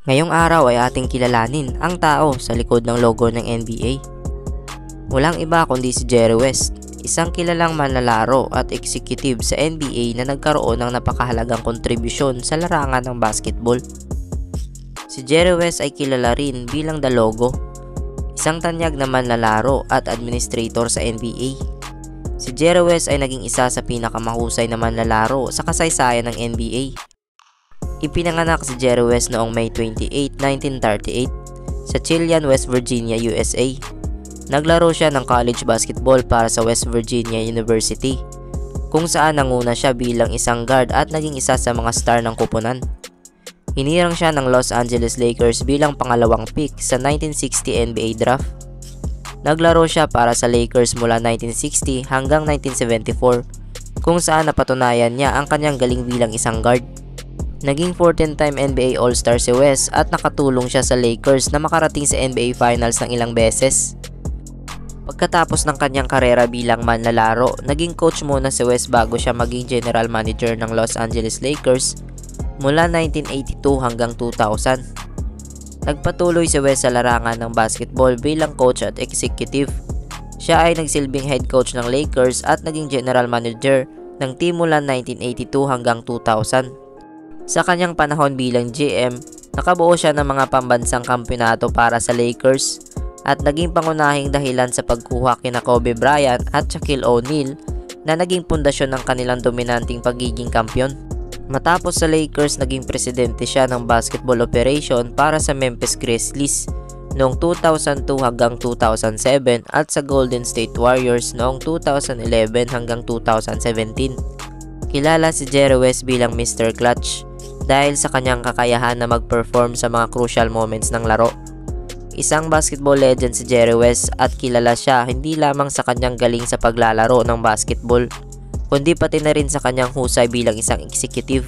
Ngayong araw ay ating kilalanin ang tao sa likod ng logo ng NBA. Walang iba kundi si Jerry West, isang kilalang manlalaro at executive sa NBA na nagkaroon ng napakahalagang kontribusyon sa larangan ng basketball. Si Jerry West ay kilala rin bilang The Logo, isang tanyag na manlalaro at administrator sa NBA. Si Jerry West ay naging isa sa pinakamahusay na manlalaro sa kasaysayan ng NBA. Ipinanganak si Jerry West noong May 28, 1938 sa Chilean, West Virginia, USA. Naglaro siya ng college basketball para sa West Virginia University, kung saan nanguna siya bilang isang guard at naging isa sa mga star ng koponan. Hinirang siya ng Los Angeles Lakers bilang pangalawang pick sa 1960 NBA draft. Naglaro siya para sa Lakers mula 1960 hanggang 1974, kung saan napatunayan niya ang kanyang galing bilang isang guard. Naging 14-time NBA All-Star si West at nakatulong siya sa Lakers na makarating sa NBA Finals ng ilang beses. Pagkatapos ng kanyang karera bilang manlalaro, naging coach muna si West bago siya maging general manager ng Los Angeles Lakers mula 1982 hanggang 2000. Nagpatuloy si West sa larangan ng basketball bilang coach at executive. Siya ay nagsilbing head coach ng Lakers at naging general manager ng team mula 1982 hanggang 2000. Sa kanyang panahon bilang GM, nakabuo siya ng mga pambansang kampyonato para sa Lakers at naging pangunahing dahilan sa pagkuha kina Kobe Bryant at Shaquille O'Neal na naging pundasyon ng kanilang dominanting pagiging kampyon. Matapos sa Lakers, naging presidente siya ng basketball operation para sa Memphis Grizzlies noong 2002 hanggang 2007 at sa Golden State Warriors noong 2011 hanggang 2017. Kilala si Jerry West bilang Mr. Clutch dahil sa kanyang kakayahan na mag-perform sa mga crucial moments ng laro. Isang basketball legend si Jerry West at kilala siya hindi lamang sa kanyang galing sa paglalaro ng basketball, kundi pati na rin sa kanyang husay bilang isang executive.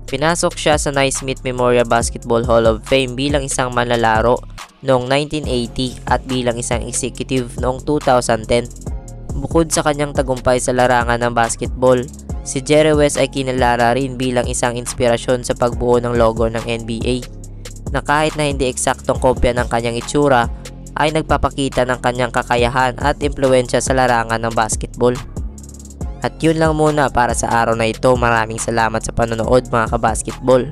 Pinasok siya sa Naismith Memorial Basketball Hall of Fame bilang isang manlalaro noong 1980 at bilang isang executive noong 2010. Bukod sa kanyang tagumpay sa larangan ng basketball, si Jerry West ay kinilala rin bilang isang inspirasyon sa pagbuo ng logo ng NBA, na kahit na hindi eksaktong kopya ng kanyang itsura, ay nagpapakita ng kanyang kakayahan at impluwensya sa larangan ng basketball. At yun lang muna para sa araw na ito. Maraming salamat sa panonood mga kabasketball.